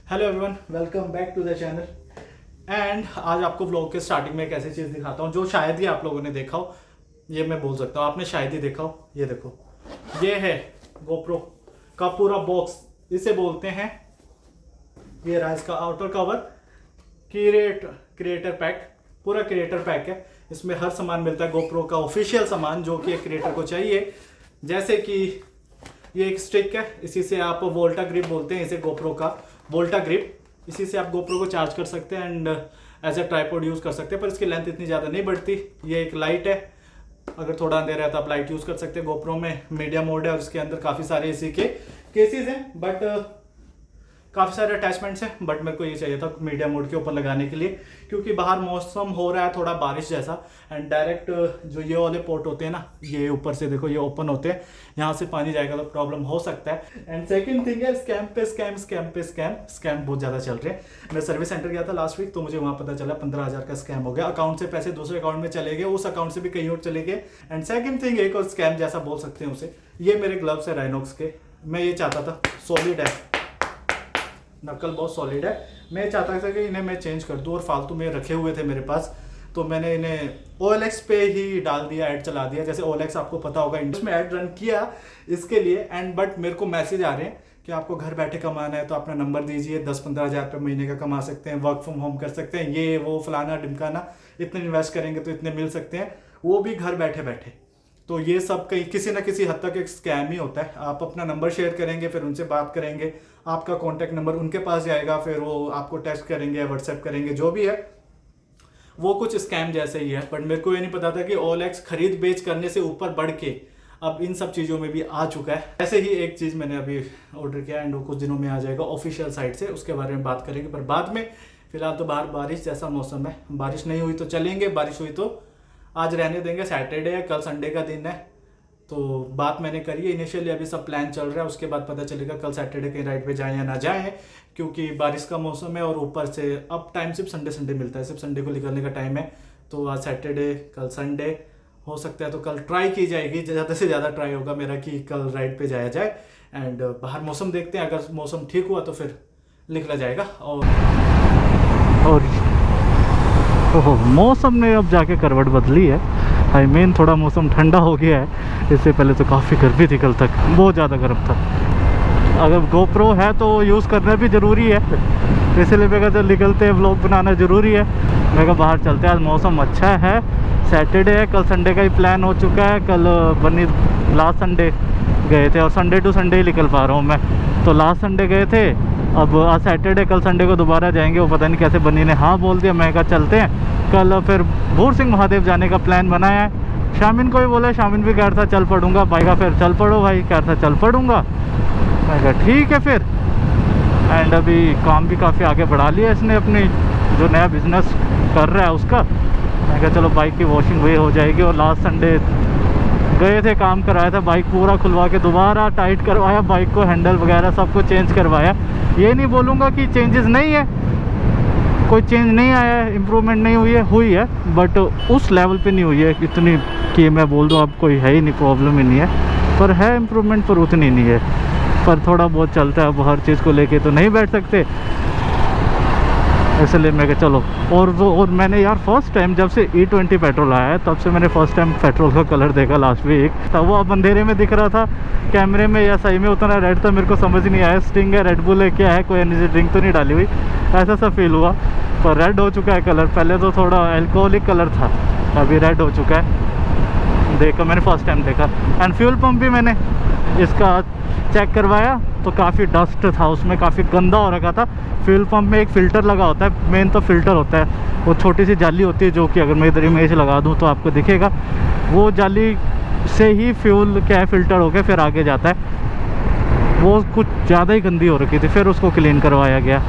Hello everyone, welcome back to the channel. And आज आपको vlog के स्टार्टिंग में एक ऐसी चीज़ दिखाता हूँ जो शायद ही आप लोगों ने देखा हो। ये मैं बोल सकता हूँ आपने शायद ही देखा हो। ये देखो, ये है गोप्रो का पूरा बॉक्स, इसे बोलते हैं। ये रहा इसका आउटर कवर, क्रिएटर पैक, पूरा क्रिएटर पैक है। इसमें हर सामान मिलता है गोप्रो का ऑफिशियल सामान जो कि एक क्रिएटर को चाहिए। जैसे कि ये एक स्टिक है, इसी से आप वोल्टा ग्रिप बोलते हैं इसे, गोप्रो का वोल्टा ग्रिप। इसी से आप गोप्रो को चार्ज कर सकते हैं and as a tripod use कर सकते हैं, पर इसकी लेंथ इतनी ज़्यादा नहीं बढ़ती। ये एक लाइट है, अगर थोड़ा अंधेरा है तो आप लाइट यूज़ कर सकते हैं। गोप्रो में मीडिया मोड है और इसके अंदर काफ़ी सारे इसी के केसेस हैं, बट काफ़ी सारे अटैचमेंट्स हैं। बट मेरे को ये चाहिए था मीडिया मोड के ऊपर लगाने के लिए, क्योंकि बाहर मौसम हो रहा है थोड़ा बारिश जैसा। एंड डायरेक्ट जो ये वाले पोर्ट होते हैं ना, ये ऊपर से देखो ये ओपन होते हैं, यहाँ से पानी जाएगा तो प्रॉब्लम हो सकता है। एंड सेकंड थिंग है स्कैम पे स्कैम बहुत ज़्यादा चल रहे हैं। मैं सर्विस सेंटर गया था लास्ट वीक, तो मुझे वहाँ पता चला 15,000 का स्कैम हो गया। अकाउंट से पैसे दूसरे अकाउंट में चले गए, उस अकाउंट से भी कहीं और चले गए। एंड सेकंड थिंग, एक और स्कैम जैसा बोल सकते हैं उसे, ये मेरे ग्लव्स है राइनॉक्स के। मैं ये चाहता था, सॉलिड है, नकल बहुत सॉलिड है। मैं चाहता था कि इन्हें मैं चेंज कर दूं, और फालतू में रखे हुए थे मेरे पास, तो मैंने इन्हें OLX पे ही डाल दिया, ऐड चला दिया। जैसे OLX आपको पता होगा, इंडस्ट में ऐड रन किया इसके लिए। एंड बट मेरे को मैसेज आ रहे हैं कि आपको घर बैठे कमाना है तो अपना नंबर दीजिए, 10-15 हज़ार रुपये महीने का कमा सकते हैं, वर्क फ्रॉम होम कर सकते हैं, ये वो फलाना ढिमकाना, इतने इन्वेस्ट करेंगे तो इतने मिल सकते हैं, वो भी घर बैठे बैठे। तो ये सब कहीं किसी ना किसी हद तक एक स्कैम ही होता है। आप अपना नंबर शेयर करेंगे, फिर उनसे बात करेंगे, आपका कॉन्टैक्ट नंबर उनके पास जाएगा, फिर वो आपको टेक्स्ट करेंगे या व्हाट्सएप करेंगे, जो भी है वो कुछ स्कैम जैसे ही है। बट मेरे को ये नहीं पता था कि OLX खरीद बेच करने से ऊपर बढ़ के अब इन सब चीज़ों में भी आ चुका है। ऐसे ही एक चीज़ मैंने अभी ऑर्डर किया एंड वो कुछ दिनों में आ जाएगा ऑफिशियल साइट से, उसके बारे में बात करेंगे पर बाद में। फिलहाल तो बाहर बारिश जैसा मौसम है, बारिश नहीं हुई तो चलेंगे, बारिश हुई तो आज रहने देंगे। सैटरडे है, कल संडे का दिन है, तो बात मैंने करी है इनिशियली। अभी सब प्लान चल रहा है, उसके बाद पता चलेगा कल सैटरडे कहीं राइड पे जाएं या ना जाएं, क्योंकि बारिश का मौसम है और ऊपर से अब टाइम सिर्फ संडे मिलता है, सिर्फ संडे को निकलने का टाइम है। तो आज सैटरडे, कल संडे, हो सकता है तो कल ट्राई की जाएगी, ज़्यादा से ज़्यादा ट्राई होगा मेरा कि कल राइड पे जाया जाए। एंड बाहर मौसम देखते हैं, अगर मौसम ठीक हुआ तो फिर निकला जाएगा। और मौसम ने अब जाके करवट बदली है। आई मीन थोड़ा मौसम ठंडा हो गया है, इससे पहले तो काफ़ी गर्मी थी, कल तक बहुत ज़्यादा गर्म था। अगर गोप्रो है तो यूज़ करना भी ज़रूरी है, इसलिए मैं कहता निकलते हैं व्लॉग बनाना ज़रूरी है। मैं कहा बाहर चलते हैं, आज मौसम अच्छा है, सैटरडे है, कल संडे का ही प्लान हो चुका है। कल बनी लास्ट संडे गए थे और संडे टू संडे ही निकल पा रहा हूँ मैं, तो लास्ट संडे गए थे, अब आज सैटरडे, कल संडे को दोबारा जाएंगे। वो पता नहीं कैसे बनी ने हाँ बोल दिया, मैं कहा चलते हैं। कल फिर भूर सिंह महादेव जाने का प्लान बनाया है। शामिन को भी बोला, शामिन भी कह रहा था चल पड़ूंगा, भाई का फिर चल पड़ो भाई, कह रहा था चल पड़ूंगा। मैं कहा ठीक है फिर। एंड अभी काम भी काफ़ी आगे बढ़ा लिया इसने, अपनी जो नया बिजनेस कर रहा है उसका। मैं कहा चलो बाइक की वॉशिंग वही हो जाएगी। और लास्ट संडे गए थे, काम कराया था, बाइक पूरा खुलवा के दोबारा टाइट करवाया, बाइक को हैंडल वगैरह सब कुछ चेंज करवाया। ये नहीं बोलूँगा कि चेंजेस नहीं है, कोई चेंज नहीं आया है, इम्प्रूवमेंट नहीं हुई है, बट उस लेवल पे नहीं हुई है इतनी कि मैं बोल दूँ अब कोई है ही नहीं, प्रॉब्लम ही नहीं है। पर है इम्प्रूवमेंट, पर उतनी नहीं है, पर थोड़ा बहुत चलता है। अब हर चीज़ को लेके तो नहीं बैठ सकते, इसलिए मैं कहा चलो। और मैंने यार फर्स्ट टाइम जब से E20 पेट्रोल आया है, तब से मैंने फर्स्ट टाइम पेट्रोल का कलर देखा लास्ट वीक। तब वो अब अंधेरे में दिख रहा था कैमरे में, या सही में उतना रेड था मेरे को समझ नहीं आया। स्टिंग है, रेड बुल है, क्या है, कोई एनर्जी ड्रिंक तो नहीं डाली हुई, ऐसा सा फील हुआ। पर रेड हो चुका है कलर, पहले तो थोड़ा एल्कोहलिक कलर था, अभी रेड हो चुका है। देखा मैंने फर्स्ट टाइम देखा। एंड फ्यूल पम्प भी मैंने इसका चेक करवाया तो काफ़ी डस्ट था उसमें, काफ़ी गंदा हो रखा था। फ्यूल पंप में एक फ़िल्टर लगा होता है, मेन तो फ़िल्टर होता है, वो छोटी सी जाली होती है, जो कि अगर मैं इधर इमेज लगा दूँ तो आपको दिखेगा। वो जाली से ही फ्यूल क्या है फ़िल्टर होकर फिर आगे जाता है। वो कुछ ज़्यादा ही गंदी हो रखी थी, फिर उसको क्लीन करवाया गया।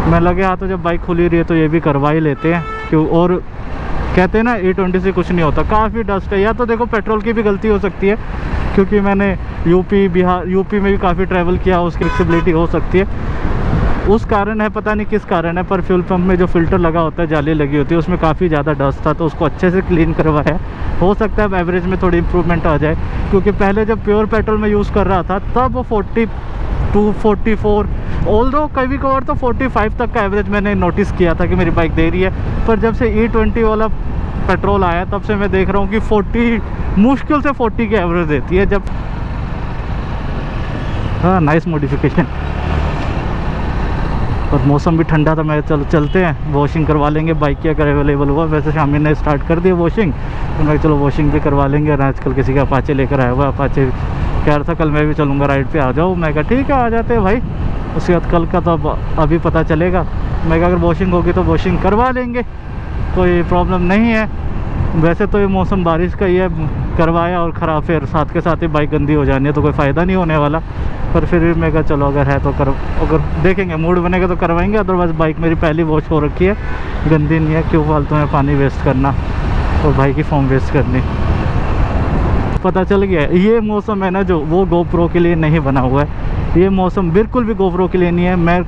मैं लगे हाँ तो जब बाइक खुली रही है तो ये भी करवा ही लेते हैं, क्यों। और कहते हैं ना E20 से कुछ नहीं होता, काफ़ी डस्ट है। या तो देखो पेट्रोल की भी गलती हो सकती है, क्योंकि मैंने यूपी में भी काफ़ी ट्रैवल किया, उसकी फ्लेक्सिबिलिटी हो सकती है, उस कारण है, पता नहीं किस कारण है। पर फ्यूल पंप में जो फ़िल्टर लगा होता है, जाली लगी होती है, उसमें काफ़ी ज़्यादा डस्ट था, तो उसको अच्छे से क्लीन करवाया। हो सकता है अब एवरेज में थोड़ी इंप्रूवमेंट आ जाए, क्योंकि पहले जब प्योर पेट्रोल में यूज़ कर रहा था तब वो 40 244, ऑल्दो कभी कभार तो 45 तक का एवरेज मैंने नोटिस किया था कि मेरी बाइक दे रही है। पर जब से E20 वाला पेट्रोल आया तब से मैं देख रहा हूँ कि 40, मुश्किल से 40 की एवरेज देती है। जब हाँ, नाइस मॉडिफिकेशन। और मौसम भी ठंडा था, मैं चलते हैं वॉशिंग करवा लेंगे बाइक की अगर अवेलेबल हुआ। वैसे शामी ने स्टार्ट कर दिया वॉशिंग, तो मैं चलो वॉशिंग भी करवा लेंगे। और आजकल किसी का अपाचे लेकर आया हुआ, अपाचे कह रहा था कल मैं भी चलूँगा राइड पे, आ जाओ। मैं कहा ठीक है आ जाते हैं भाई, उसके बाद कल का तो अभी पता चलेगा। मैं कहा अगर वॉशिंग होगी तो वॉशिंग करवा लेंगे, कोई प्रॉब्लम नहीं है। वैसे तो ये मौसम बारिश का ही है, करवाया और ख़राब, फिर साथ के साथ ही बाइक गंदी हो जानी है तो कोई फ़ायदा नहीं होने वाला। पर फिर भी मैं कहा चलो अगर है तो अगर देखेंगे मूड बनेगा तो करवाएंगे। अदरवाइज़ बाइक मेरी पहली वॉश हो रखी है, गंदी नहीं है, क्यों फालतू में पानी वेस्ट करना और भाई की फॉर्म वेस्ट करनी। पता चल गया ये मौसम है ना जो, वो GoPro के लिए नहीं बना हुआ है। ये मौसम बिल्कुल भी GoPro के लिए नहीं है। मेरे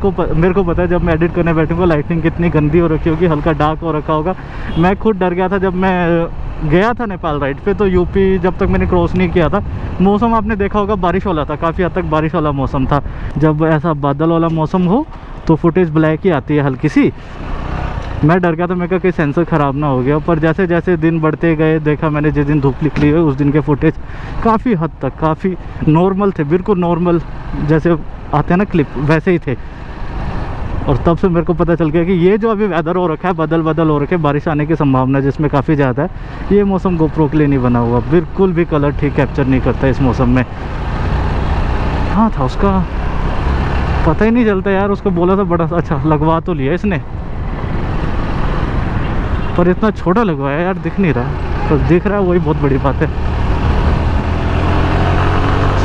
को पता है जब मैं एडिट करने बैठूंगा लाइटिंग कितनी गंदी हो रखी होगी, हल्का डार्क हो रखा होगा। मैं खुद डर गया था जब मैं गया था नेपाल राइड पे, तो यूपी जब तक मैंने क्रॉस नहीं किया था, मौसम आपने देखा होगा बारिश वाला था, काफ़ी हद तक बारिश वाला मौसम था। जब ऐसा बादल वाला मौसम हो तो फुटेज ब्लैक ही आती है हल्की सी। मैं डर गया था, मैं कहा कहीं सेंसर ख़राब ना हो गया। पर जैसे जैसे दिन बढ़ते गए देखा मैंने, जिस दिन धूप निकली हुई उस दिन के फुटेज काफ़ी हद तक काफ़ी नॉर्मल थे, बिल्कुल नॉर्मल जैसे आते हैं ना क्लिप, वैसे ही थे। और तब से मेरे को पता चल गया कि ये जो अभी वेदर हो रखा है, बदल हो रखे, बारिश आने की संभावना जिसमें काफ़ी ज़्यादा है, ये मौसम GoPro के लिए नहीं बना हुआ। बिल्कुल भी कलर ठीक कैप्चर नहीं करता इस मौसम में। हाँ था उसका पता ही नहीं चलता यार, उसको बोला था बड़ा अच्छा लगवा तो लिया इसने, पर इतना छोटा लगवाया यार, दिख नहीं रहा। तो दिख रहा है वही बहुत बड़ी बात है।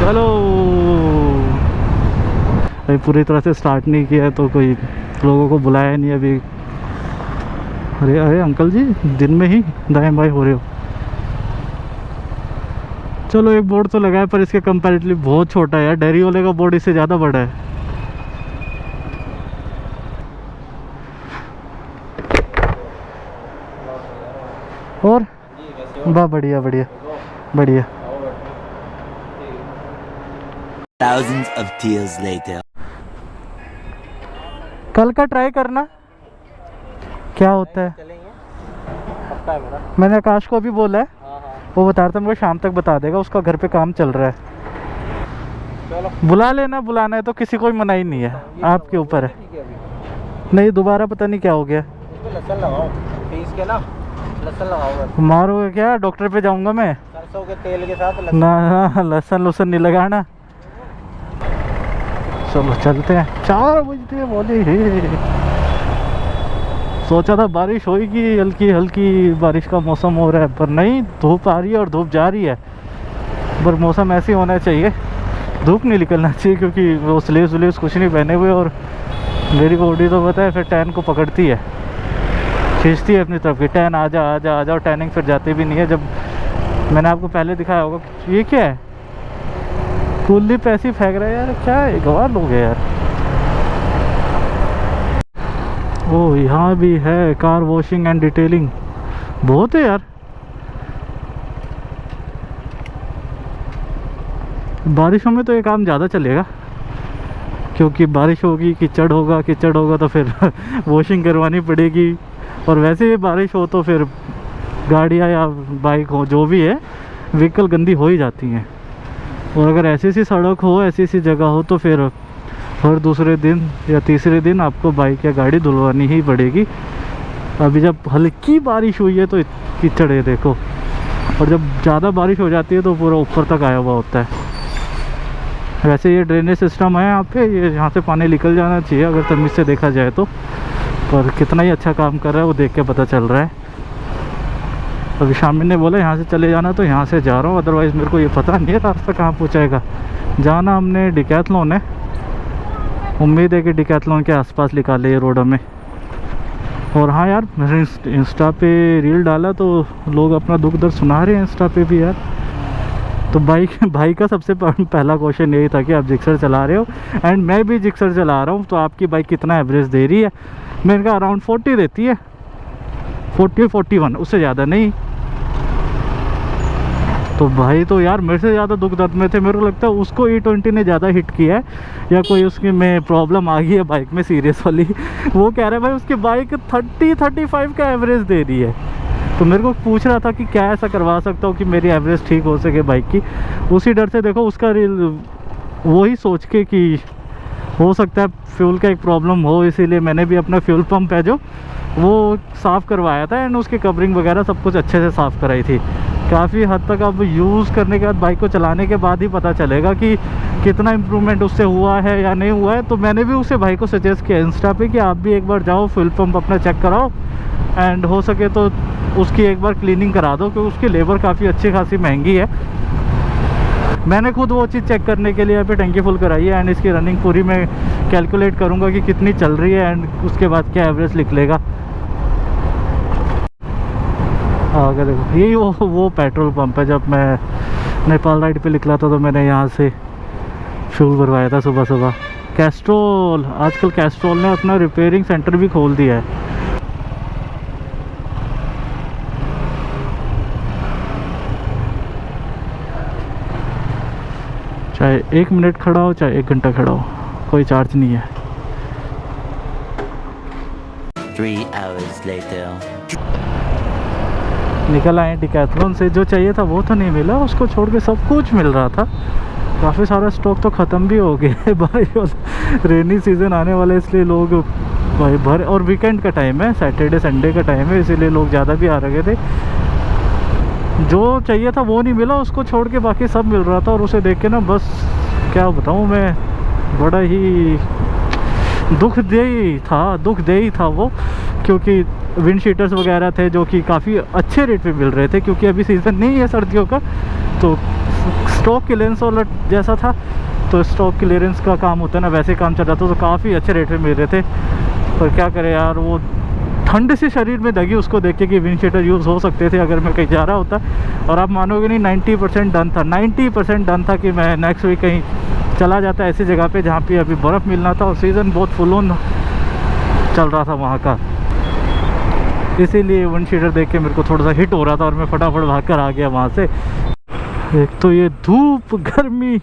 चलो भाई, पूरी तरह से स्टार्ट नहीं किया है तो कोई लोगों को बुलाया नहीं अभी। अरे अरे अंकल जी, दिन में ही दाएं बाएं हो रहे हो। चलो एक बोर्ड तो लगा है, पर इसके कंपैरेटिवली बहुत छोटा है यार। डेयरी वाले का बोर्ड इससे ज़्यादा बड़ा है। और वाह, बढ़िया बढ़िया बढ़िया। Thousands of tears later. कल का ट्राई करना क्या होता है। पक्का है मेरा। मैंने आकाश को अभी बोला है, हाँ। वो बता रहा था मेरे को शाम तक बता देगा, उसका घर पे काम चल रहा है। चलो बुला लेना, बुलाना है तो किसी को मना ही नहीं है, आपके ऊपर है। ठीक है, नहीं दोबारा पता नहीं क्या हो गया। इसमें लहसुन लगाओ, पीस के ना लहसुन लगाओ। मारोगे क्या, डॉक्टर पे जाऊंगा मैं। सरसों के तेल के साथ लहसुन। ना लहसुन लुसन नहीं लगाना। चलो चलते हैं, 4 बजते बोले हे। सोचा था बारिश होगी, हल्की हल्की बारिश का मौसम हो रहा है, पर नहीं, धूप आ रही है और धूप जा रही है। पर मौसम ऐसे होना चाहिए, धूप नहीं निकलना चाहिए, क्योंकि वो स्लीव्स कुछ नहीं पहने हुए और मेरी बॉडी तो पता है फिर टैन को पकड़ती है, खींचती है अपनी तरफ की। टैन आ जा और टैनिंग फिर जाती भी नहीं है। जब मैंने आपको पहले दिखाया होगा, ये क्या है, कूली पैसे फेंक रहा है यार, क्या है, गवार लोग है यार। ओह यहाँ भी है कार वॉशिंग एंड डिटेलिंग, बहुत है यार। बारिशों में तो ये काम ज़्यादा चलेगा, क्योंकि बारिश होगी, कीचड़ होगा तो फिर वॉशिंग करवानी पड़ेगी। और वैसे ही बारिश हो तो फिर गाड़ियाँ या बाइक हो, जो भी है, व्हीकल गंदी हो ही जाती हैं। और अगर ऐसी सी सड़क हो, ऐसी सी जगह हो, तो फिर हर दूसरे दिन या तीसरे दिन आपको बाइक या गाड़ी धुलवानी ही पड़ेगी। अभी जब हल्की बारिश हुई है तो कीचड़ है देखो, और जब ज़्यादा बारिश हो जाती है तो पूरा ऊपर तक आया हुआ होता है। वैसे ये ड्रेनेज सिस्टम है यहाँ पे, ये यहाँ से पानी निकल जाना चाहिए अगर तमीज़ से देखा जाए तो, पर कितना ही अच्छा काम कर रहा है वो देख के पता चल रहा है। अभी शामिल ने बोला यहाँ से चले जाना, तो यहाँ से जा रहा हूँ, अदरवाइज़ मेरे को ये पता नहीं है रास्ता कहाँ पहुँचाएगा। जाना हमने डिकैथलॉन है, उम्मीद है कि डिकैथलॉन के आसपास निकाले ये रोड हमें। और हाँ यार, मैंने इंस्टा पे रील डाला तो लोग अपना दुख दर्द सुना रहे हैं इंस्टा पे भी यार। तो भाई का सबसे पहला क्वेश्चन यही था कि आप जिक्सर चला रहे हो, एंड मैं भी जिक्सर चला रहा हूँ, तो आपकी बाइक कितना एवरेज दे रही है। मैंने कहा अराउंड 40 देती है, 40-41, उससे ज़्यादा नहीं। तो भाई तो यार मेरे से ज़्यादा दुख दर्द में थे। मेरे को लगता है उसको E20 ने ज़्यादा हिट किया है या कोई उसकी में प्रॉब्लम आ गई है बाइक में सीरियस वाली। वो कह रहा है भाई उसकी बाइक 30-35 का एवरेज दे रही है। तो मेरे को पूछ रहा था कि क्या ऐसा करवा सकता हूँ कि मेरी एवरेज ठीक हो सके बाइक की। उसी डर से देखो उसका वही सोच के कि हो सकता है फ्यूल का एक प्रॉब्लम हो, इसीलिए मैंने भी अपना फ्यूल पंप है जो वो साफ़ करवाया था एंड उसकी कवरिंग वगैरह सब कुछ अच्छे से साफ़ कराई थी। काफ़ी हद तक अब यूज़ करने के बाद बाइक को चलाने के बाद ही पता चलेगा कि कितना इम्प्रूवमेंट उससे हुआ है या नहीं हुआ है। तो मैंने भी उसे भाई को सजेस्ट किया इंस्टा पे कि आप भी एक बार जाओ फ्यूल पंप अपना चेक कराओ एंड हो सके तो उसकी एक बार क्लीनिंग करा दो, क्योंकि उसकी लेबर काफ़ी अच्छी खासी महंगी है। मैंने खुद वो चीज़ चेक करने के लिए यहाँ पे टंकी फुल कराई है एंड इसकी रनिंग पूरी मैं कैलकुलेट करूँगा कि कितनी चल रही है एंड उसके बाद क्या एवरेज निकलेगा। आगे देखो यही वो पेट्रोल पंप है। जब मैं नेपाल राइड पे निकला था तो मैंने यहाँ से फ्यूल भरवाया था सुबह सुबह। कैस्ट्रोल, आजकल कैस्ट्रोल ने अपना रिपेयरिंग सेंटर भी खोल दिया है। चाहे 1 मिनट खड़ा हो चाहे 1 घंटा खड़ा हो, कोई चार्ज नहीं है। 3 hours later. निकल आए डिकैथलॉन से। जो चाहिए था वो तो नहीं मिला, उसको छोड़ के सब कुछ मिल रहा था। काफ़ी सारा स्टॉक तो ख़त्म भी हो गया भाई। रेनी सीज़न आने वाला है इसलिए लोग भाई भर, और वीकेंड का टाइम है, सैटरडे संडे का टाइम है, इसीलिए लोग ज़्यादा भी आ रहे थे। जो चाहिए था वो नहीं मिला, उसको छोड़ के बाकी सब मिल रहा था। और उसे देख के ना बस क्या बताऊँ मैं, बड़ा ही दुखदेही था वो, क्योंकि विंड शीटर्स वगैरह थे जो कि काफ़ी अच्छे रेट पे मिल रहे थे, क्योंकि अभी सीज़न नहीं है सर्दियों का। तो स्टॉक क्लियरेंस वाला जैसा था, तो स्टॉक क्लियरेंस का काम होता है ना, वैसे काम चल रहा था। तो काफ़ी अच्छे रेट पे मिल रहे थे। पर क्या करें यार, वो ठंड से शरीर में दगी उसको देख के कि विंड शीटर यूज़ हो सकते थे अगर मैं कहीं जा रहा होता। और आप मानोगे नहीं, 90% डन था। 90% डन था कि मैं नेक्स्ट वीक कहीं चला जाता ऐसी जगह पे जहाँ पे अभी बर्फ़ मिलना था और सीज़न बहुत फुल ऑन चल रहा था वहाँ का। इसीलिए विंड शीटर देख के मेरे को थोड़ा सा हिट हो रहा था और मैं फटाफट भाग कर आ गया वहाँ से। एक तो ये धूप, गर्मी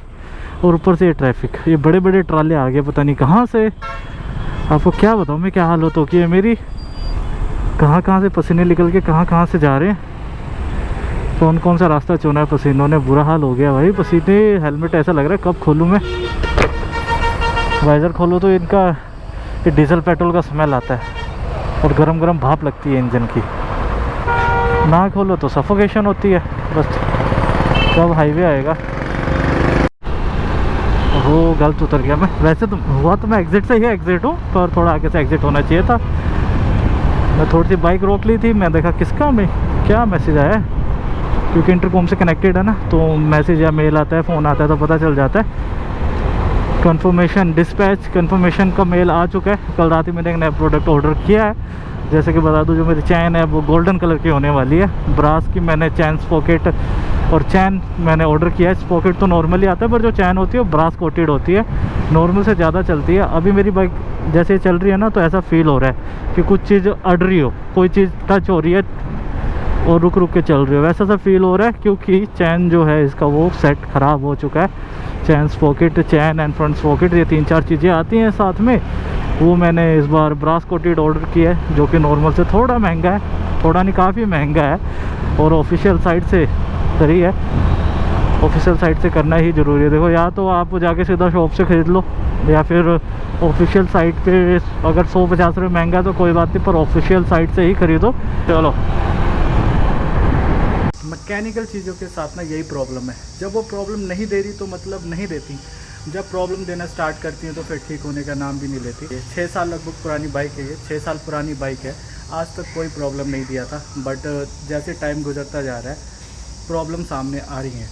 और ऊपर से ये ट्रैफिक, ये बड़े बड़े ट्राले आ गए पता नहीं कहाँ से। आपको क्या बताऊँ मैं, क्या हालत हो गई है मेरी, कहाँ से पसीने निकल के कहाँ से जा रहे हैं। कौन कौन सा रास्ता चुना है पसीनों ने, बुरा हाल हो गया भाई पसीने। हेलमेट ऐसा लग रहा है कब खोलूँ मैं, वाइज़र खोलो तो इनका ये डीजल पेट्रोल का स्मेल आता है और गरम गरम भाप लगती है इंजन की। ना खोलो तो सफोकेशन होती है। बस कब हाईवे आएगा। वो गलत उतर गया मैं, वैसे तो हुआ तो मैं एग्ज़िट से ही एग्ज़िट हूँ, पर थोड़ा आगे से एग्ज़िट होना चाहिए था। मैं थोड़ी सी बाइक रोक ली थी, मैं देखा किसका में क्या मैसेज आया है, क्योंकि इंटरकॉम से कनेक्टेड है ना, तो मैसेज या मेल आता है, फ़ोन आता है तो पता चल जाता है। कंफर्मेशन डिस्पैच कंफर्मेशन का मेल आ चुका है। कल रात ही मैंने एक नया प्रोडक्ट ऑर्डर किया है। जैसे कि बता दूं, जो मेरी चैन है वो गोल्डन कलर की होने वाली है। ब्रास की मैंने चैन स्पॉकेट और चैन मैंने ऑर्डर किया है। स्पॉकेट तो नॉर्मली आता है, पर जो चैन होती है वो ब्रास कोटेड होती है, नॉर्मल से ज़्यादा चलती है। अभी मेरी बाइक जैसे चल रही है ना, तो ऐसा फील हो रहा है कि कुछ चीज़ अड़ रही हो, कोई चीज़ टच हो रही है और रुक के चल रही हो, वैसा सा फील हो रहा है। क्योंकि चैन जो है इसका वो सेट ख़राब हो चुका है। Chain sprocket, chain and front sprocket, ये 3-4 चीज़ें आती हैं साथ में। वो मैंने इस बार ब्रास कोटेड ऑर्डर किया है, जो कि नॉर्मल से थोड़ा महंगा है, थोड़ा नहीं काफ़ी महंगा है। और ऑफिशियल साइट से करी है, ऑफिशियल साइट से करना ही ज़रूरी है। देखो, या तो आप जाके सीधा शॉप से ख़रीद लो, या फिर ऑफिशियल साइट पे अगर 150 रुपये महंगा तो कोई बात नहीं, पर ऑफिशियल साइट से ही खरीदो। चलो, मैकेनिकल चीज़ों के साथ ना यही प्रॉब्लम है, जब वो प्रॉब्लम नहीं दे रही तो मतलब नहीं देती, जब प्रॉब्लम देना स्टार्ट करती हैं तो फिर ठीक होने का नाम भी नहीं लेती। 6 साल लगभग पुरानी बाइक है ये, 6 साल पुरानी बाइक है, आज तक कोई प्रॉब्लम नहीं दिया था। बट जैसे टाइम गुजरता जा रहा है प्रॉब्लम सामने आ रही हैं।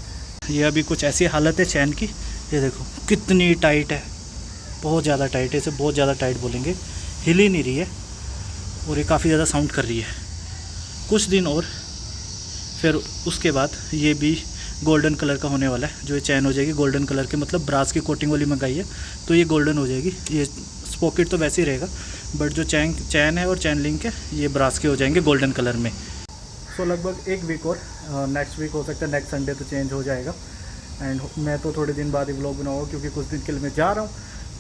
ये अभी कुछ ऐसी हालत है चैन की, ये देखो कितनी टाइट है, बहुत ज़्यादा टाइट है, इसे बहुत ज़्यादा टाइट बोलेंगे। हिल ही नहीं रही है और ये काफ़ी ज़्यादा साउंड कर रही है। कुछ दिन और फिर उसके बाद ये भी गोल्डन कलर का होने वाला है। जो ये चैन हो जाएगी गोल्डन कलर के, मतलब ब्रास की कोटिंग वाली मंगाई है तो ये गोल्डन हो जाएगी। ये स्पॉकेट तो वैसे ही रहेगा, बट जो चैन है और चैन लिंक है ये ब्रास के हो जाएंगे गोल्डन कलर में। सो लगभग एक वीक और नेक्स्ट वीक हो सकता है, नेक्स्ट संडे तो चेंज हो जाएगा। एंड मैं तो थोड़े दिन बाद ही व्लॉग बनाऊँगा क्योंकि कुछ दिन के लिए मैं जा रहा हूँ,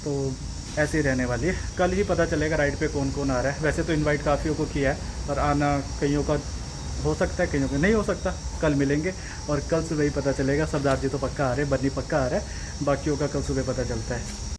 तो ऐसे ही रहने वाली है। कल ही पता चलेगा राइड पे कौन कौन आ रहा है। वैसे तो इनवाइट काफ़ियों को किया है, पर आना कईयों का हो सकता है, कईयों का नहीं हो सकता। कल मिलेंगे और कल सुबह ही पता चलेगा। सरदार जी तो पक्का आ रहे हैं, बन्नी पक्का आ रहा है, बाकियों का कल सुबह पता चलता है।